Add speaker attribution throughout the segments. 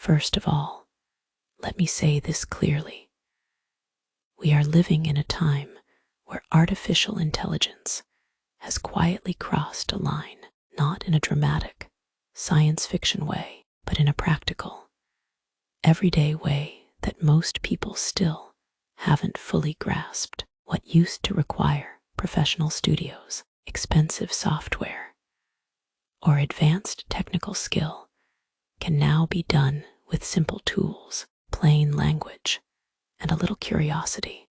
Speaker 1: First of all, let me say this clearly. We are living in a time where artificial intelligence has quietly crossed a line, not in a dramatic, science fiction way, but in a practical, everyday way that most people still haven't fully grasped. What used to require professional studios, expensive software, or advanced technical skill can now be done with simple tools, plain language, and a little curiosity.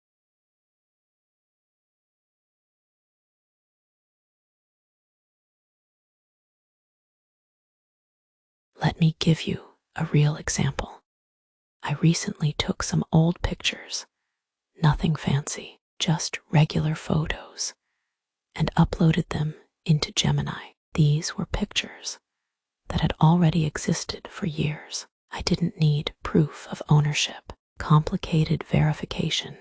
Speaker 1: Let me give you a real example. I recently took some old pictures, nothing fancy, just regular photos, and uploaded them into Gemini. These were pictures that had already existed for years. I didn't need proof of ownership, complicated verification,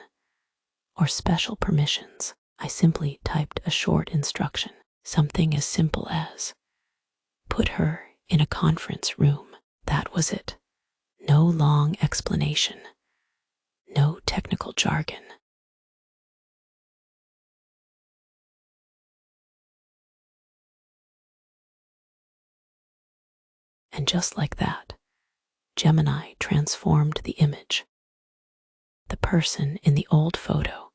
Speaker 1: or special permissions. I simply typed a short instruction, something as simple as, put her in a conference room. That was it. No long explanation, no technical jargon. And just like that, Gemini transformed the image. The person in the old photo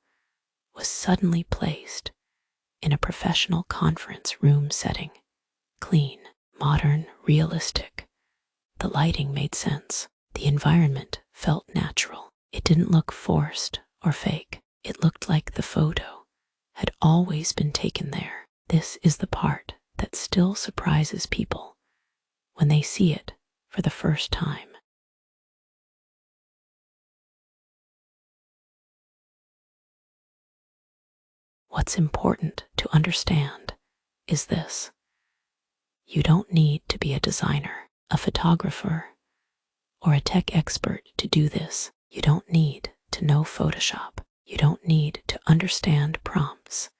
Speaker 1: was suddenly placed in a professional conference room setting. Clean, modern, realistic. The lighting made sense. The environment felt natural. It didn't look forced or fake. It looked like the photo had always been taken there. This is the part that still surprises people when they see it for the first time. What's important to understand is this. You don't need to be a designer, a photographer, or a tech expert to do this. You don't need to know Photoshop. You don't need to understand prompts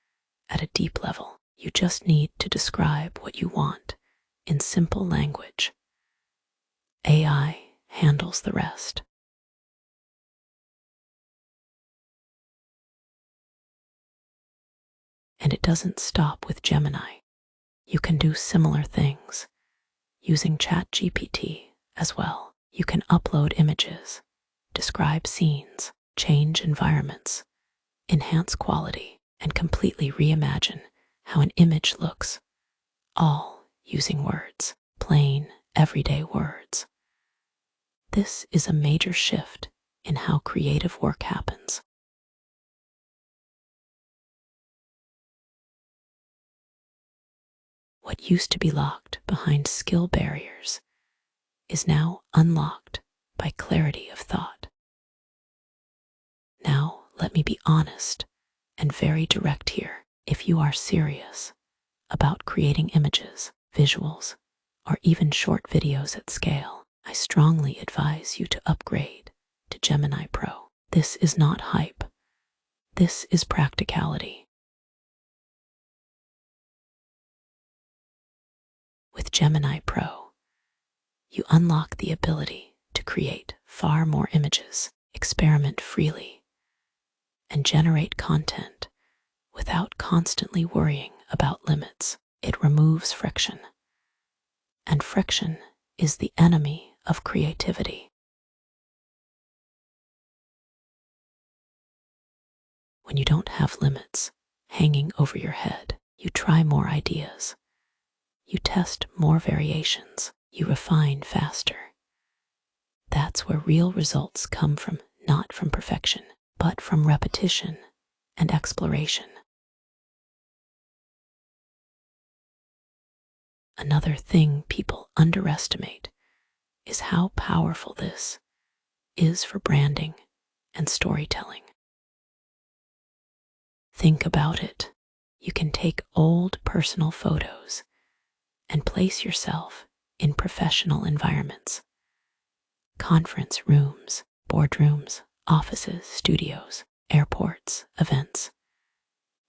Speaker 1: at a deep level. You just need to describe what you want in simple language. AI handles the rest. And it doesn't stop with Gemini. You can do similar things using ChatGPT as well. You can upload images, describe scenes, change environments, enhance quality, and completely reimagine how an image looks, all using words, plain, everyday words. This is a major shift in how creative work happens. What used to be locked behind skill barriers is now unlocked by clarity of thought. Now, let me be honest and very direct here. If you are serious about creating images, visuals, or even short videos at scale, I strongly advise you to upgrade to Gemini Pro. This is not hype. This is practicality. With Gemini Pro, you unlock the ability to create far more images, experiment freely, and generate content without constantly worrying about limits. It removes friction. And friction is the enemy of creativity. When you don't have limits hanging over your head, you try more ideas. You test more variations. You refine faster. That's where real results come from, not from perfection, but from repetition and exploration. Another thing people underestimate is how powerful this is for branding and storytelling. Think about it. You can take old personal photos and place yourself in professional environments, conference rooms, boardrooms, offices, studios, airports, events.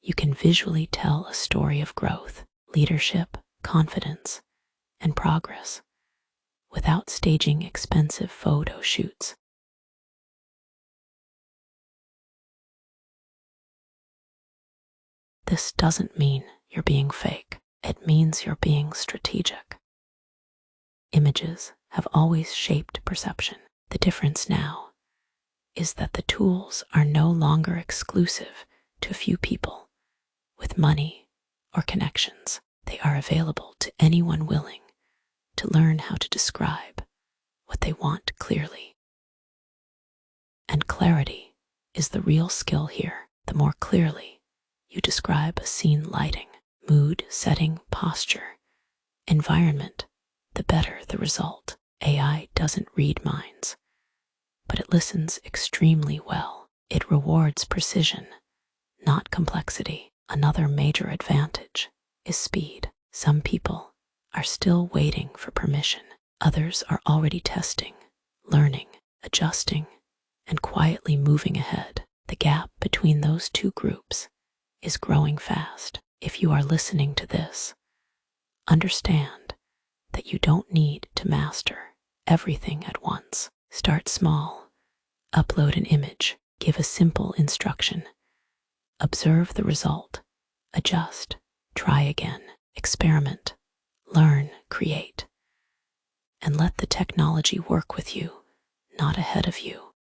Speaker 1: You can visually tell a story of growth, leadership, confidence, and progress without staging expensive photo shoots. This doesn't mean you're being fake. It means you're being strategic. Images have always shaped perception. The difference now is that the tools are no longer exclusive to a few people with money or connections. They are available to anyone willing to learn how to describe what they want clearly. And clarity is the real skill here. The more clearly you describe a scene lighting, mood, setting, posture, environment, the better the result. AI doesn't read minds, but it listens extremely well. It rewards precision, not complexity. Another major advantage is speed. Some people are still waiting for permission. Others are already testing, learning, adjusting, and quietly moving ahead. The gap between those two groups is growing fast. If you are listening to this, understand that you don't need to master everything at once. Start small, upload an image, give a simple instruction, observe the result, adjust, try again, experiment, learn, create, and let the technology work with you, not ahead of you.